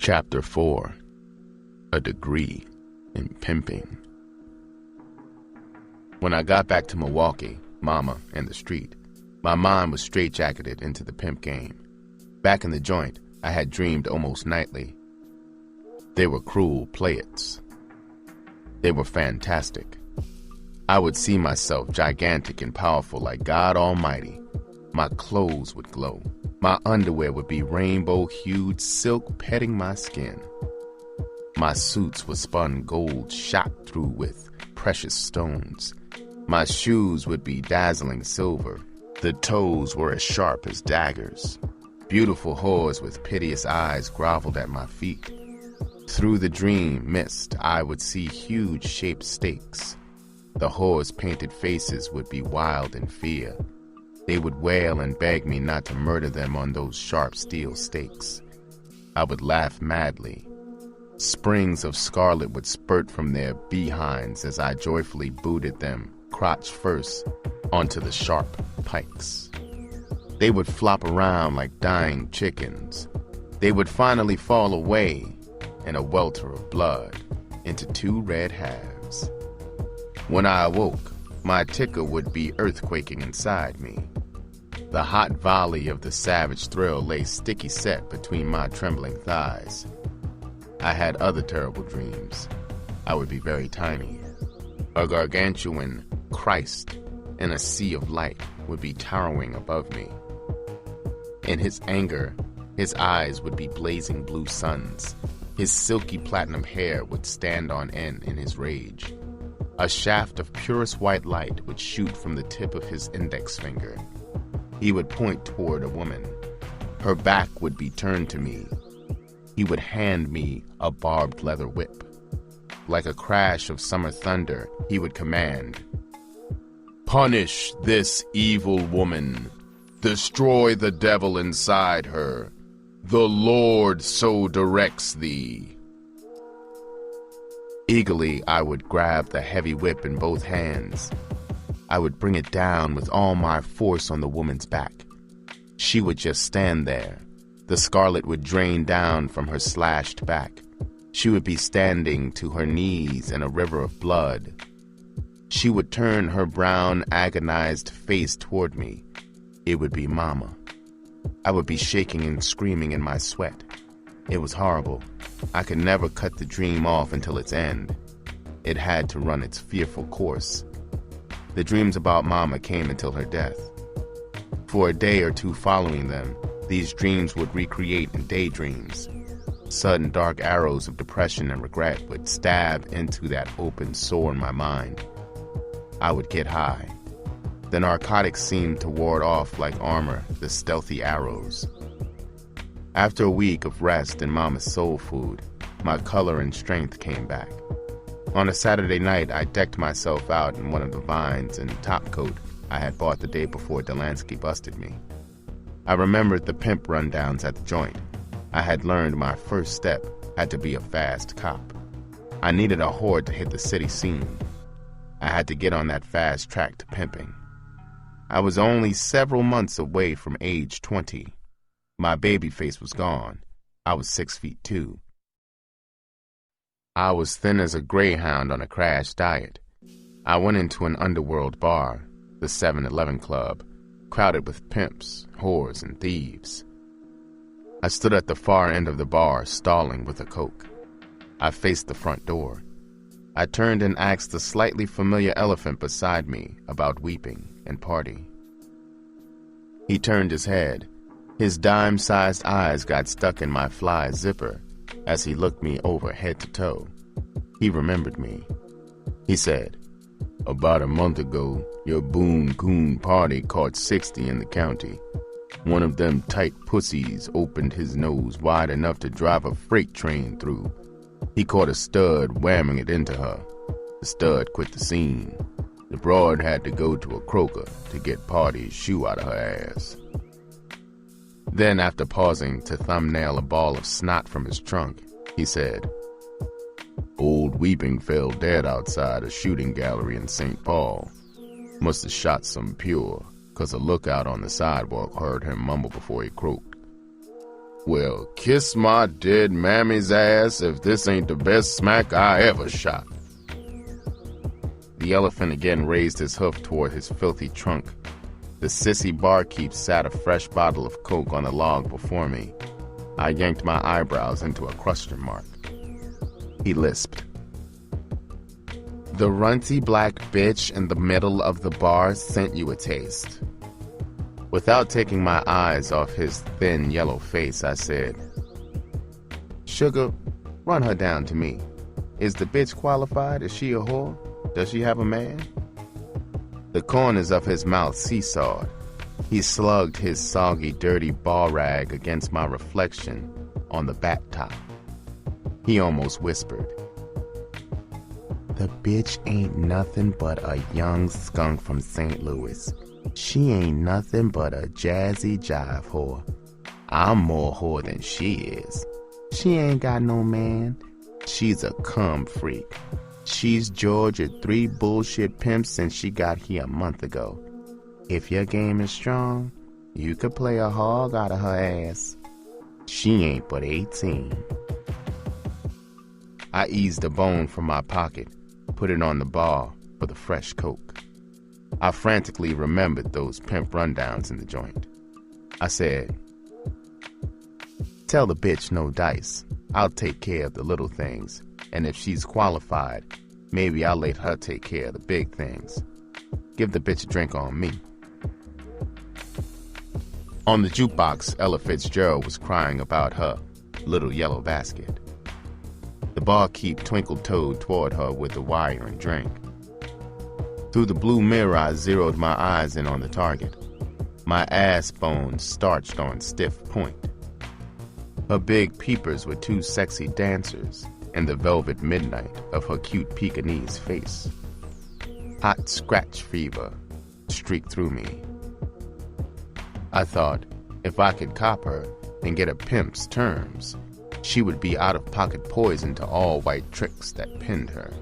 Chapter 4. A Degree in Pimping. When I got back to Milwaukee, Mama, and the street, my mind was straitjacketed into the pimp game. Back in the joint, I had dreamed almost nightly. They were cruel playas. They were fantastic. I would see myself gigantic and powerful like God Almighty. My clothes would glow. My underwear would be rainbow-hued silk petting my skin. My suits were spun gold shot through with precious stones. My shoes would be dazzling silver. The toes were as sharp as daggers. Beautiful whores with piteous eyes groveled at my feet. Through the dream mist, I would see huge-shaped stakes. The whores' painted faces would be wild in fear. They would wail and beg me not to murder them on those sharp steel stakes. I would laugh madly. Springs of scarlet would spurt from their behinds as I joyfully booted them, crotch first, onto the sharp pikes. They would flop around like dying chickens. They would finally fall away in a welter of blood into two red halves. When I awoke, my ticker would be earthquaking inside me. The hot volley of the savage thrill lay sticky set between my trembling thighs. I had other terrible dreams. I would be very tiny. A gargantuan Christ in a sea of light would be towering above me. In his anger, his eyes would be blazing blue suns. His silky platinum hair would stand on end in his rage. A shaft of purest white light would shoot from the tip of his index finger. He would point toward a woman. Her back would be turned to me. He would hand me a barbed leather whip. Like a crash of summer thunder, he would command, "Punish this evil woman. Destroy the devil inside her. The Lord so directs thee." Eagerly, I would grab the heavy whip in both hands. I would bring it down with all my force on the woman's back. She would just stand there. The scarlet would drain down from her slashed back. She would be standing to her knees in a river of blood. She would turn her brown, agonized face toward me. It would be Mama. I would be shaking and screaming in my sweat. It was horrible. I could never cut the dream off until its end. It had to run its fearful course. The dreams about Mama came until her death. For a day or two following them, these dreams would recreate in daydreams. Sudden dark arrows of depression and regret would stab into that open sore in my mind. I would get high. The narcotics seemed to ward off like armor the stealthy arrows. After a week of rest and Mama's soul food, my color and strength came back. On a Saturday night, I decked myself out in one of the vines and topcoat I had bought the day before Delansky busted me. I remembered the pimp rundowns at the joint. I had learned my first step had to be a fast cop. I needed a horde to hit the city scene. I had to get on that fast track to pimping. I was only several months away from age 20. My baby face was gone. I was 6'2". I was thin as a greyhound on a crash diet. I went into an underworld bar, the 7-Eleven Club, crowded with pimps, whores, and thieves. I stood at the far end of the bar, stalling with a Coke. I faced the front door. I turned and asked the slightly familiar elephant beside me about weeping and party. He turned his head. His dime-sized eyes got stuck in my fly zipper as he looked me over head to toe. He remembered me. He said, "About a month ago, your Boone Coon party caught 60 in the county. One of them tight pussies opened his nose wide enough to drive a freight train through. He caught a stud whamming it into her. The stud quit the scene. The broad had to go to a croaker to get Party's shoe out of her ass." Then, after pausing to thumbnail a ball of snot from his trunk, he said, "Old Weeping fell dead outside a shooting gallery in St. Paul. Must have shot some pure, 'cause a lookout on the sidewalk heard him mumble before he croaked. Well, kiss my dead mammy's ass if this ain't the best smack I ever shot. The elephant again raised his hoof toward his filthy trunk. The sissy barkeep sat a fresh bottle of Coke on the log before me. I yanked my eyebrows into a question mark. He lisped. The runty black bitch in the middle of the bar sent you a taste. Without taking my eyes off his thin yellow face, I said, Sugar, run her down to me. Is the bitch qualified? Is she a whore? Does she have a man? The corners of his mouth seesawed. He slugged his soggy, dirty ball rag against my reflection on the bat top. He almost whispered, The bitch ain't nothing but a young skunk from St. Louis. She ain't nothing but a jazzy jive whore. I'm more whore than she is. She ain't got no man. She's a cum freak. She's Georgia 3 bullshit pimps since she got here a month ago. If your game is strong, you could play a hog out of her ass. She ain't but 18. I eased a bone from my pocket, put it on the bar for the fresh Coke. I frantically remembered those pimp rundowns in the joint. I said, Tell the bitch no dice. I'll take care of the little things. And if she's qualified, maybe I'll let her take care of the big things. Give the bitch a drink on me. On the jukebox, Ella Fitzgerald was crying about her little yellow basket. The barkeep twinkled-toed toward her with the wire and drink. Through the blue mirror, I zeroed my eyes in on the target. My ass bones starched on stiff point. Her big peepers were 2 sexy dancers in the velvet midnight of her cute Pekingese face. Hot scratch fever streaked through me. I thought, if I could cop her and get a pimp's terms, she would be out-of-pocket poison to all white tricks that pinned her.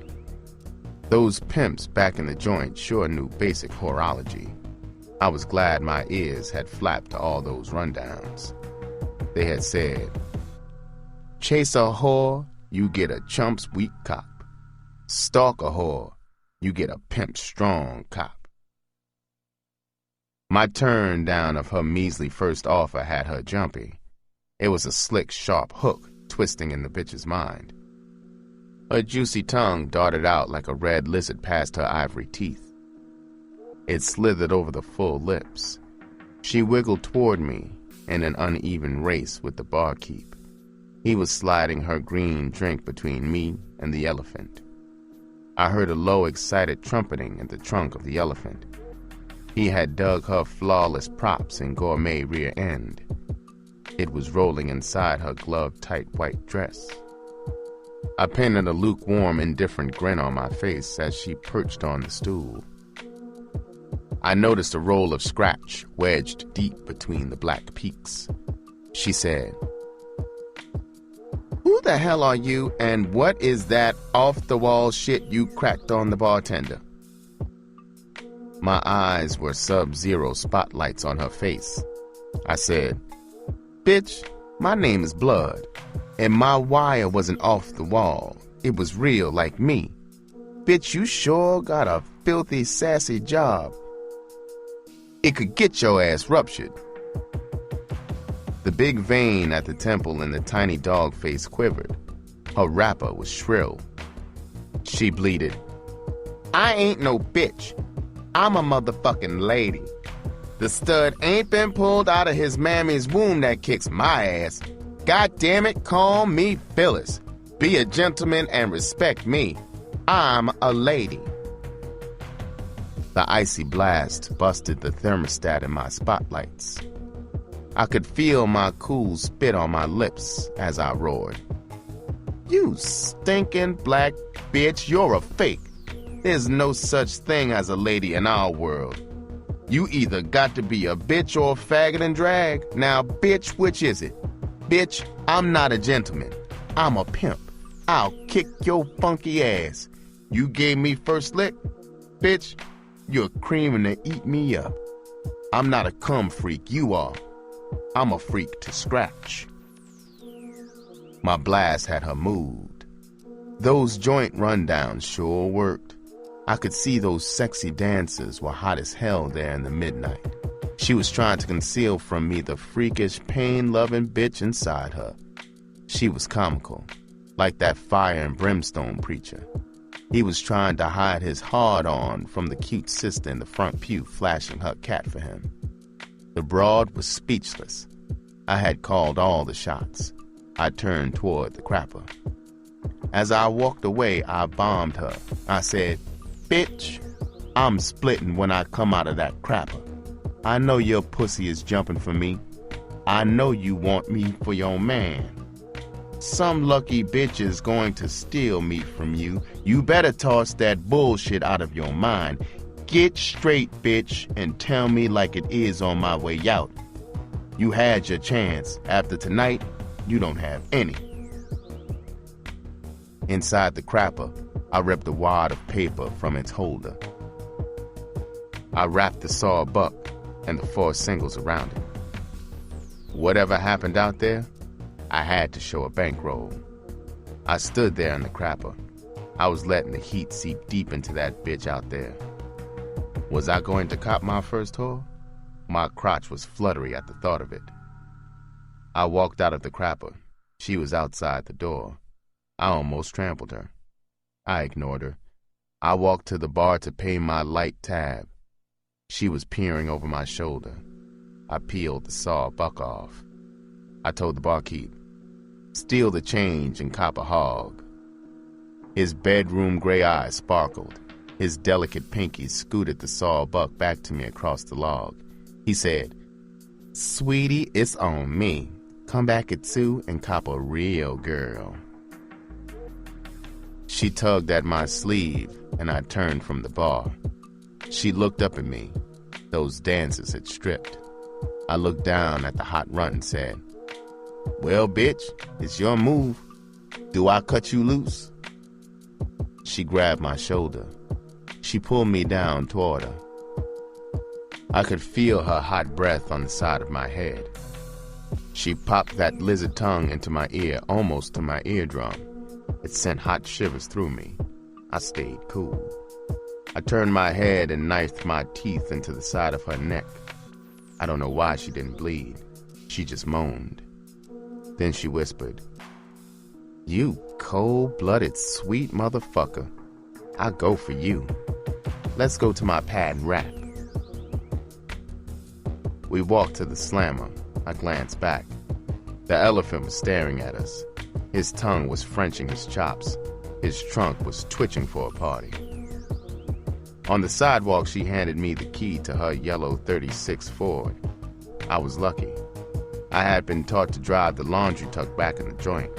Those pimps back in the joint sure knew basic horology. I was glad my ears had flapped to all those rundowns. They had said, Chase a whore, you get a chump's weak cop. Stalk a whore, you get a pimp strong cop. My turn down of her measly first offer had her jumpy. It was a slick, sharp hook twisting in the bitch's mind. Her juicy tongue darted out like a red lizard past her ivory teeth. It slithered over the full lips. She wiggled toward me in an uneven race with the barkeep. He was sliding her green drink between me and the elephant. I heard a low, excited trumpeting in the trunk of the elephant. He had dug her flawless props in gourmet rear end. It was rolling inside her glove-tight white dress. I pinned a lukewarm, indifferent grin on my face as she perched on the stool. I noticed a roll of scratch wedged deep between the black peaks. She said, Who the hell are you, and what is that off-the-wall shit you cracked on the bartender? My eyes were sub-zero spotlights on her face. I said, Bitch, my name is Blood, and my wire wasn't off the wall. It was real like me. Bitch, you sure got a filthy, sassy job. It could get your ass ruptured. The big vein at the temple in the tiny dog face quivered. Her rapper was shrill. She bleated, I ain't no bitch. I'm a motherfucking lady. The stud ain't been pulled out of his mammy's womb that kicks my ass. God damn it, call me Phyllis. Be a gentleman and respect me. I'm a lady. The icy blast busted the thermostat in my spotlights. I could feel my cool spit on my lips as I roared. You stinking black bitch, you're a fake. There's no such thing as a lady in our world. You either got to be a bitch or a faggot and drag. Now, bitch, which is it? Bitch, I'm not a gentleman. I'm a pimp. I'll kick your funky ass. You gave me first lick? Bitch, you're creaming to eat me up. I'm not a cum freak, you are. I'm a freak to scratch. My blast had her moved. Those joint rundowns sure worked. I could see those sexy dancers were hot as hell there in the midnight. She was trying to conceal from me the freakish, pain-loving bitch inside her. She was comical, like that fire and brimstone preacher. He was trying to hide his hard-on from the cute sister in the front pew flashing her cat for him. The broad was speechless. I had called all the shots. I turned toward the crapper. As I walked away, I bombed her. I said, "Bitch, I'm splitting when I come out of that crapper. I know your pussy is jumping for me. I know you want me for your man. Some lucky bitch is going to steal me from you. You better toss that bullshit out of your mind. Get straight, bitch, and tell me like it is on my way out. You had your chance. After tonight, you don't have any." Inside the crapper, I ripped a wad of paper from its holder. I wrapped the saw buck and the 4 singles around it. Whatever happened out there, I had to show a bankroll. I stood there in the crapper. I was letting the heat seep deep into that bitch out there. Was I going to cop my first whore? My crotch was fluttery at the thought of it. I walked out of the crapper. She was outside the door. I almost trampled her. I ignored her. I walked to the bar to pay my light tab. She was peering over my shoulder. I peeled the saw buck off. I told the barkeep, "Steal the change and cop a hog." His bedroom gray eyes sparkled. His delicate pinky scooted the saw buck back to me across the log. He said, "Sweetie, it's on me. Come back at 2 and cop a real girl." She tugged at my sleeve, and I turned from the bar. She looked up at me. Those dancers had stripped. I looked down at the hot runt and said, "Well, bitch, it's your move. Do I cut you loose?" She grabbed my shoulder. She pulled me down toward her. I could feel her hot breath on the side of my head. She popped that lizard tongue into my ear, almost to my eardrum. It sent hot shivers through me. I stayed cool. I turned my head and knifed my teeth into the side of her neck. I don't know why she didn't bleed. She just moaned. Then she whispered, "You cold-blooded sweet motherfucker. I'll go for you. Let's go to my pad and rap." We walked to the slammer. I glanced back. The elephant was staring at us. His tongue was Frenching his chops. His trunk was twitching for a party. On the sidewalk, she handed me the key to her yellow 36 Ford. I was lucky. I had been taught to drive the laundry tuck back in the joint.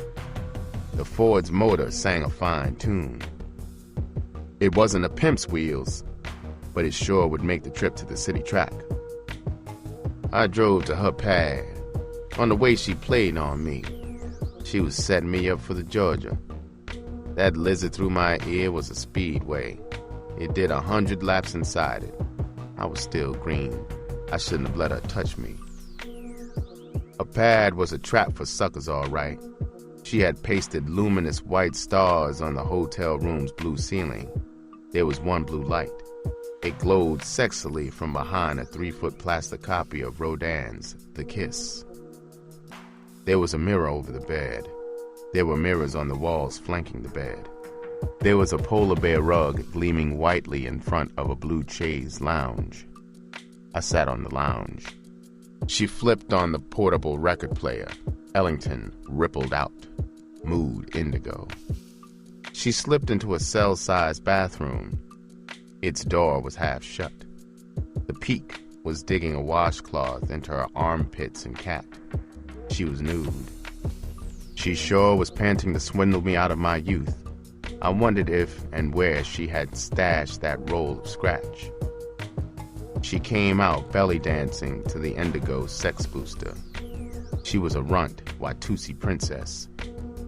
The Ford's motor sang a fine tune. It wasn't a pimp's wheels, but it sure would make the trip to the city track. I drove to her pad. On the way, she played on me. She was setting me up for the Georgia. That lizard through my ear was a speedway. It did 100 laps inside it. I was still green. I shouldn't have let her touch me. A pad was a trap for suckers, all right. She had pasted luminous white stars on the hotel room's blue ceiling. There was one blue light. It glowed sexily from behind a 3-foot plastic copy of Rodin's The Kiss. There was a mirror over the bed. There were mirrors on the walls flanking the bed. There was a polar bear rug gleaming whitely in front of a blue chaise lounge. I sat on the lounge. She flipped on the portable record player. Ellington rippled out. Mood indigo. She slipped into a cell-sized bathroom. Its door was half shut. The peak was digging a washcloth into her armpits and cap. She was nude. She sure was panting to swindle me out of my youth. I wondered if and where she had stashed that roll of scratch. She came out belly dancing to the indigo sex booster. She was a runt Watusi princess.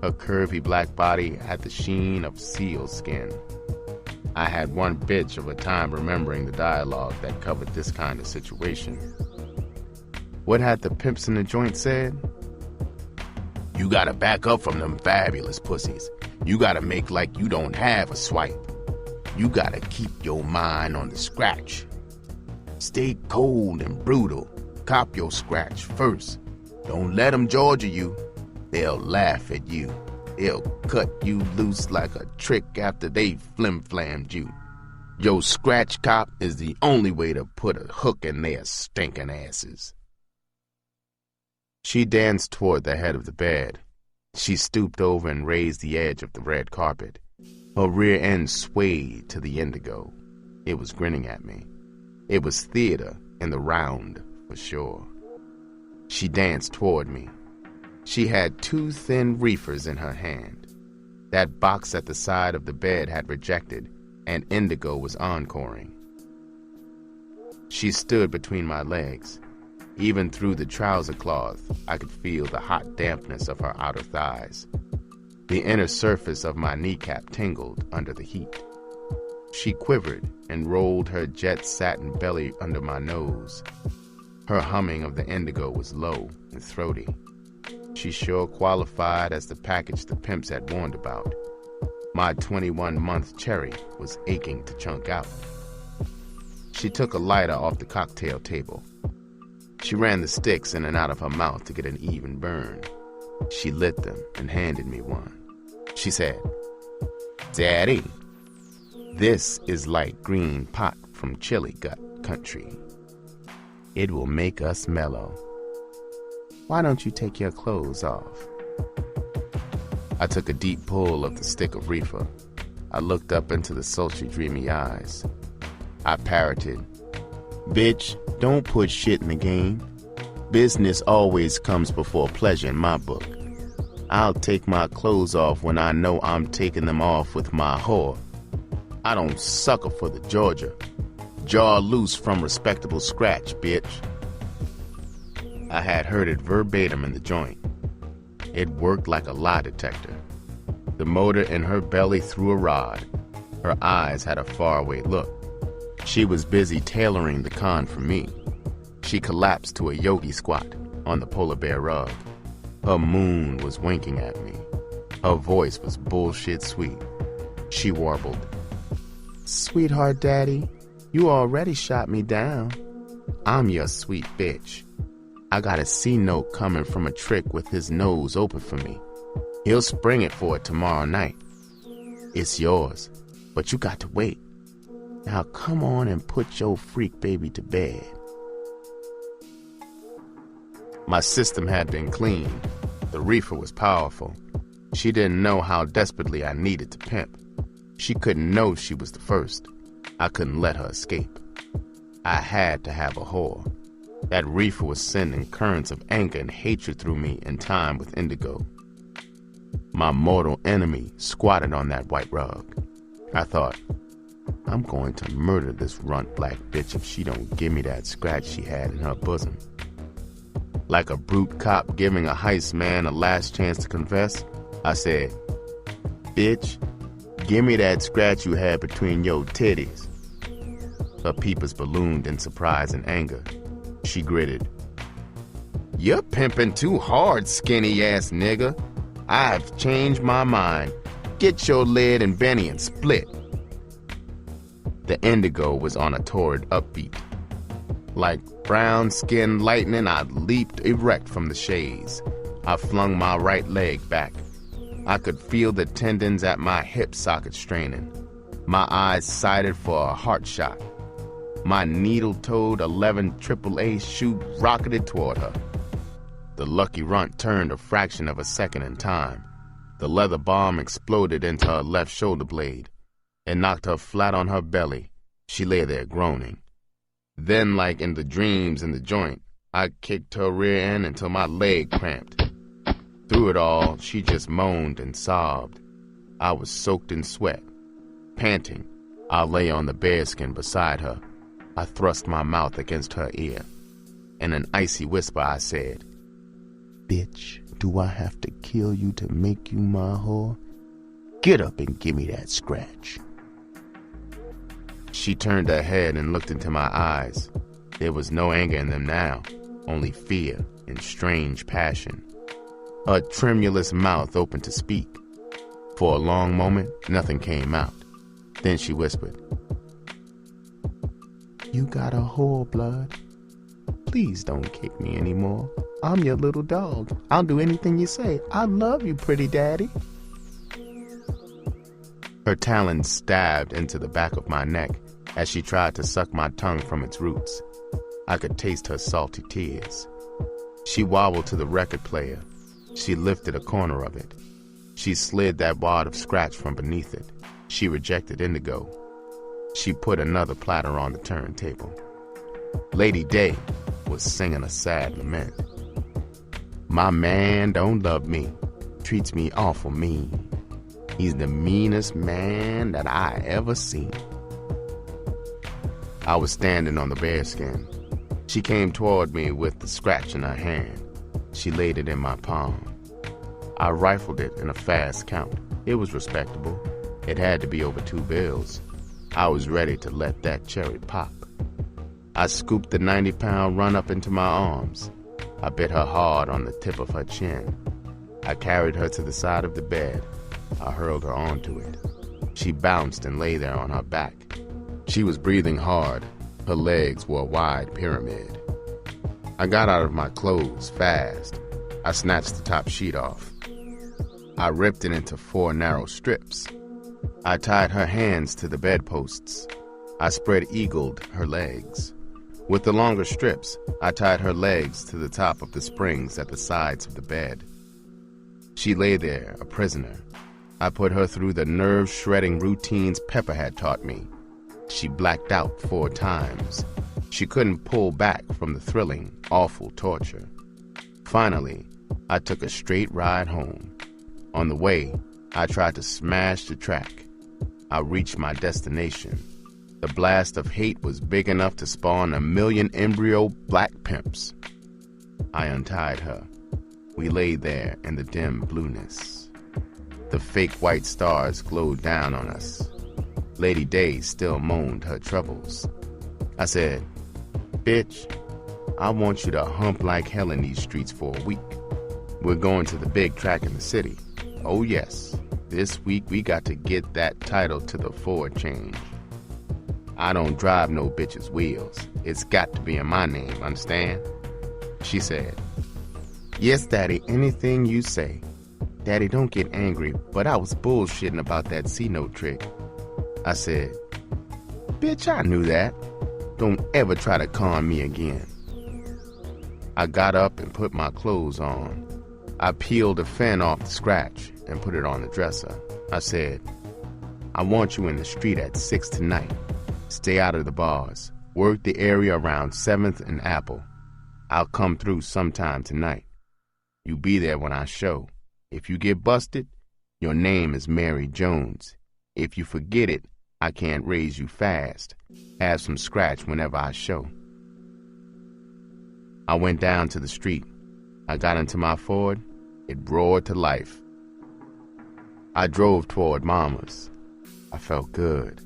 Her curvy black body had the sheen of seal skin. I had one bitch of a time remembering the dialogue that covered this kind of situation. What had the pimps in the joint said? You gotta back up from them fabulous pussies. You gotta make like you don't have a swipe. You gotta keep your mind on the scratch. Stay cold and brutal. Cop your scratch first. Don't let them Georgia you. They'll laugh at you. They'll cut you loose like a trick after they flim-flammed you. Your scratch cop is the only way to put a hook in their stinking asses. She danced toward the head of the bed. She stooped over and raised the edge of the red carpet. Her rear end swayed to the indigo. It was grinning at me. It was theater in the round, for sure. She danced toward me. She had 2 thin reefers in her hand. That box at the side of the bed had rejected, and indigo was encoring. She stood between my legs. Even through the trouser cloth, I could feel the hot dampness of her outer thighs. The inner surface of my kneecap tingled under the heat. She quivered and rolled her jet satin belly under my nose. Her humming of the indigo was low and throaty. She sure qualified as the package the pimps had warned about. My 21-month cherry was aching to chunk out. She took a lighter off the cocktail table. She ran the sticks in and out of her mouth to get an even burn. She lit them and handed me one. She said, "Daddy, this is light green pot from Chili Gut Country. It will make us mellow. Why don't you take your clothes off?" I took a deep pull of the stick of reefer. I looked up into the sultry, dreamy eyes. I parroted, "Bitch, don't put shit in the game. Business always comes before pleasure in my book. I'll take my clothes off when I know I'm taking them off with my whore. I don't sucker for the Georgia. Jaw loose from respectable scratch, bitch." I had heard it verbatim in the joint. It worked like a lie detector. The motor in her belly threw a rod. Her eyes had a faraway look. She was busy tailoring the con for me. She collapsed to a yogi squat on the polar bear rug. Her moon was winking at me. Her voice was bullshit sweet. She warbled, "Sweetheart daddy, you already shot me down. I'm your sweet bitch. I got a C-note coming from a trick with his nose open for me. He'll spring it for it tomorrow night. It's yours, but you got to wait. Now come on and put your freak baby to bed." My system had been cleaned. The reefer was powerful. She didn't know how desperately I needed to pimp. She couldn't know she was the first. I couldn't let her escape. I had to have a whore. That reefer was sending currents of anger and hatred through me in time with indigo. My mortal enemy squatted on that white rug. I thought, I'm going to murder this runt black bitch if she don't give me that scratch she had in her bosom. Like a brute cop giving a heist man a last chance to confess, I said, "Bitch, give me that scratch you had between your titties." Her peepers ballooned in surprise and anger. She gritted, "You're pimping too hard, skinny-ass nigga. I've changed my mind. Get your lid and Benny and split." The indigo was on a torrid upbeat. Like brown-skinned lightning, I leaped erect from the chaise. I flung my right leg back. I could feel the tendons at my hip socket straining. My eyes sighted for a heart shot. My needle-toed 11 AAA shoe rocketed toward her. The lucky runt turned a fraction of a second in time. The leather bomb exploded into her left shoulder blade. It knocked her flat on her belly. She lay there groaning. Then, like in the dreams in the joint, I kicked her rear end until my leg cramped. Through it all, she just moaned and sobbed. I was soaked in sweat. Panting, I lay on the bearskin beside her. I thrust my mouth against her ear. In an icy whisper, I said, "Bitch, do I have to kill you to make you my whore? Get up and give me that scratch." She turned her head and looked into my eyes. There was no anger in them now, only fear and strange passion. Her tremulous mouth opened to speak. For a long moment, nothing came out. Then she whispered, "You got a whore, blood. Please don't kick me anymore. I'm your little dog. I'll do anything you say. I love you, pretty daddy." Her talons stabbed into the back of my neck as she tried to suck my tongue from its roots. I could taste her salty tears. She wobbled to the record player. She lifted a corner of it. She slid that wad of scratch from beneath it. She rejected indigo. She put another platter on the turntable. Lady Day was singing a sad lament. "My man don't love me, treats me awful mean. He's the meanest man that I ever seen." I was standing on the bearskin. She came toward me with the scratch in her hand. She laid it in my palm. I rifled it in a fast count. It was respectable. It had to be over 2 bills. I was ready to let that cherry pop. I scooped the 90-pound run up into my arms. I bit her hard on the tip of her chin. I carried her to the side of the bed. I hurled her onto it. She bounced and lay there on her back. She was breathing hard. Her legs were a wide pyramid. I got out of my clothes fast. I snatched the top sheet off. I ripped it into 4 narrow strips. I tied her hands to the bedposts. I spread-eagled her legs. With the longer strips, I tied her legs to the top of the springs at the sides of the bed. She lay there, a prisoner. I put her through the nerve-shredding routines Pepper had taught me. She blacked out 4 times. She couldn't pull back from the thrilling, awful torture. Finally, I took a straight ride home. On the way, I tried to smash the track. I reached my destination. The blast of hate was big enough to spawn 1,000,000 embryo black pimps. I untied her. We lay there in the dim blueness. The fake white stars glowed down on us. Lady Day still moaned her troubles. I said, "Bitch, I want you to hump like hell in these streets for a week. We're going to the big track in the city. Oh yes, this week we got to get that title to the Ford change. I don't drive no bitch's wheels. It's got to be in my name, understand?" She said, "Yes, Daddy, anything you say. Daddy, don't get angry, but I was bullshitting about that C-note trick." I said, "Bitch, I knew that. Don't ever try to con me again." I got up and put my clothes on. I peeled a fin off the scratch and put it on the dresser. I said, "I want you in the street at 6 tonight. Stay out of the bars. Work the area around 7th and Apple. I'll come through sometime tonight. You be there when I show. If you get busted, your name is Mary Jones. If you forget it, I can't raise you fast. Have some scratch whenever I show." I went down to the street. I got into my Ford. It roared to life. I drove toward Mama's. I felt good.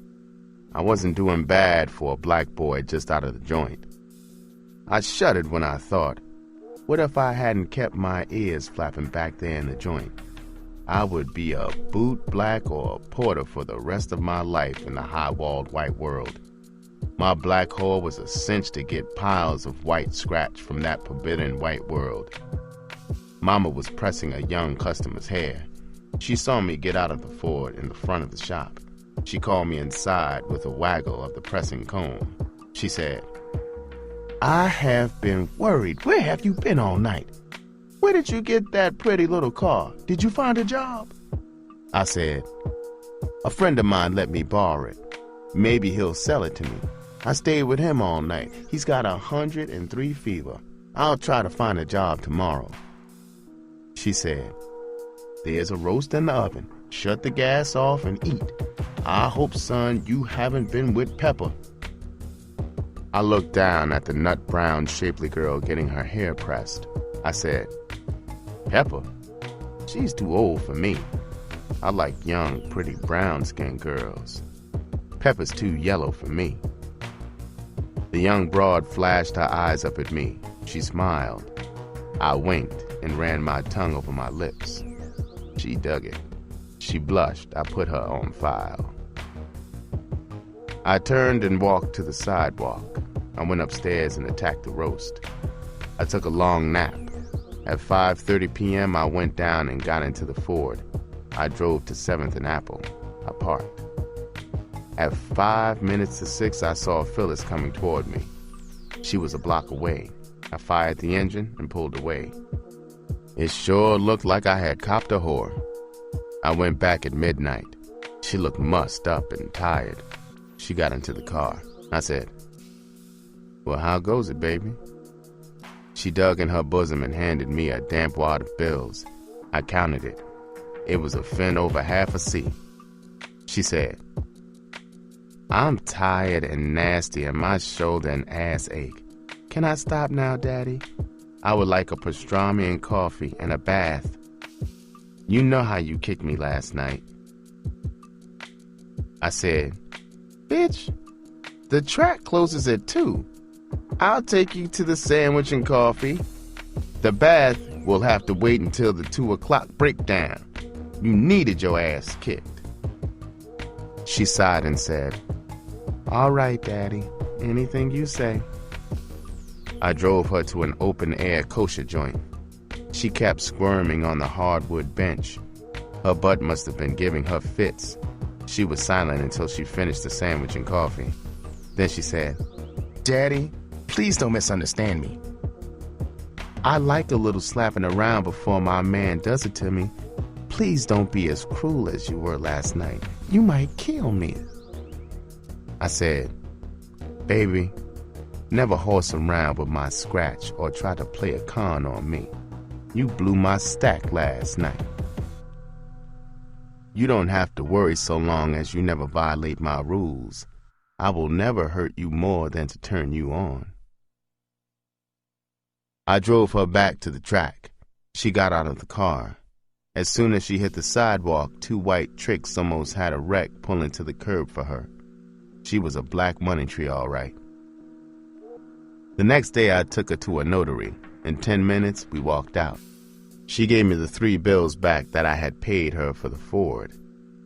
I wasn't doing bad for a black boy just out of the joint. I shuddered when I thought, what if I hadn't kept my ears flapping back there in the joint? I would be a boot black or a porter for the rest of my life in the high-walled white world. My black whore was a cinch to get piles of white scratch from that forbidden white world. Mama was pressing a young customer's hair. She saw me get out of the Ford in the front of the shop. She called me inside with a waggle of the pressing comb. She said, "I have been worried. Where have you been all night? Where did you get that pretty little car? Did you find a job?" I said, "A friend of mine let me borrow it. Maybe he'll sell it to me. I stayed with him all night. He's got 103 fever. I'll try to find a job tomorrow." She said, "There's a roast in the oven. Shut the gas off and eat. I hope, son, you haven't been with Pepper." I looked down at the nut-brown, shapely girl getting her hair pressed. I said, "Pepper? She's too old for me. I like young, pretty brown-skinned girls. Pepper's too yellow for me." The young broad flashed her eyes up at me. She smiled. I winked. and ran my tongue over my lips. She dug it. She blushed. I put her on file. I turned and walked to the sidewalk. I went upstairs and attacked the roast. I took a long nap. At 5:30 p.m., I went down and got into the Ford. I drove to 7th and Apple. I parked. At 5 minutes to 6, I saw Phyllis coming toward me. She was a block away. I fired the engine and pulled away. It sure looked like I had copped a whore. I went back at midnight. She looked mussed up and tired. She got into the car. I said, "Well, how goes it, baby?" She dug in her bosom and handed me a damp wad of bills. I counted it. It was a fin over half a C. She said, "I'm tired and nasty and my shoulder and ass ache. Can I stop now, Daddy? I would like a pastrami and coffee and a bath. You know how you kicked me last night." I said, "Bitch, the track closes at 2. I'll take you to the sandwich and coffee. The bath will have to wait until the 2 o'clock breakdown. You needed your ass kicked." She sighed and said, "All right, Daddy, anything you say." I drove her to an open-air kosher joint. She kept squirming on the hardwood bench. Her butt must have been giving her fits. She was silent until she finished the sandwich and coffee. Then she said, "Daddy, please don't misunderstand me. I like a little slapping around before my man does it to me. Please don't be as cruel as you were last night. You might kill me." I said, "Baby, never horse around with my scratch or try to play a con on me. You blew my stack last night. You don't have to worry so long as you never violate my rules. I will never hurt you more than to turn you on." I drove her back to the track. She got out of the car. As soon as she hit the sidewalk, 2 white tricks almost had a wreck pulling to the curb for her. She was a black money tree, all right. The next day, I took her to a notary. In 10 minutes, we walked out. She gave me the 3 bills back that I had paid her for the Ford.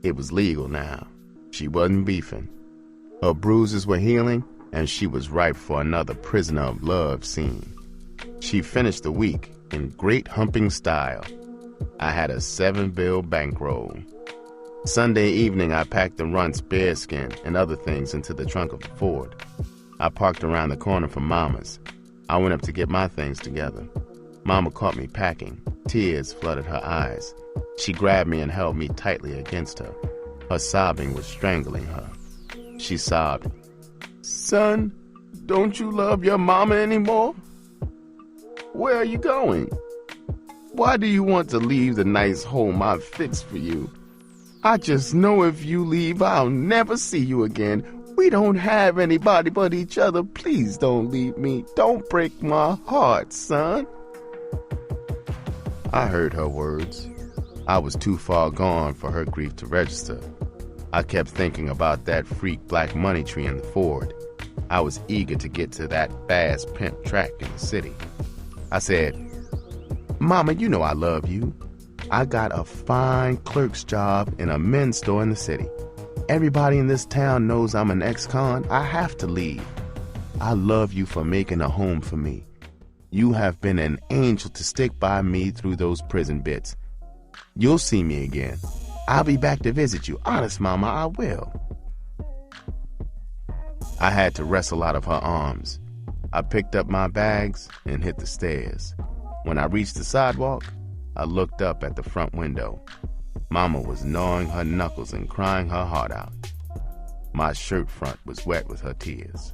It was legal now. She wasn't beefing. Her bruises were healing, and she was ripe for another prisoner of love scene. She finished the week in great humping style. I had a 7-bill bankroll. Sunday evening, I packed the runt's bearskin and other things into the trunk of the Ford. I parked around the corner from Mama's. I went up to get my things together. Mama caught me packing. Tears flooded her eyes. She grabbed me and held me tightly against her. Her sobbing was strangling her. She sobbed, "Son, don't you love your mama anymore? Where are you going? Why do you want to leave the nice home I've fixed for you? I just know if you leave, I'll never see you again. We don't have anybody but each other. Please don't leave me. Don't break my heart, son." I heard her words. I was too far gone for her grief to register. I kept thinking about that freak black money tree in the Ford. I was eager to get to that fast pimp track in the city. I said, "Mama, you know I love you. I got a fine clerk's job in a men's store in the city. Everybody in this town knows I'm an ex-con. I have to leave. I love you for making a home for me. You have been an angel to stick by me through those prison bits. You'll see me again. I'll be back to visit you. Honest, Mama, I will." I had to wrestle out of her arms. I picked up my bags and hit the stairs. When I reached the sidewalk, I looked up at the front window. Mama was gnawing her knuckles and crying her heart out. My shirt front was wet with her tears.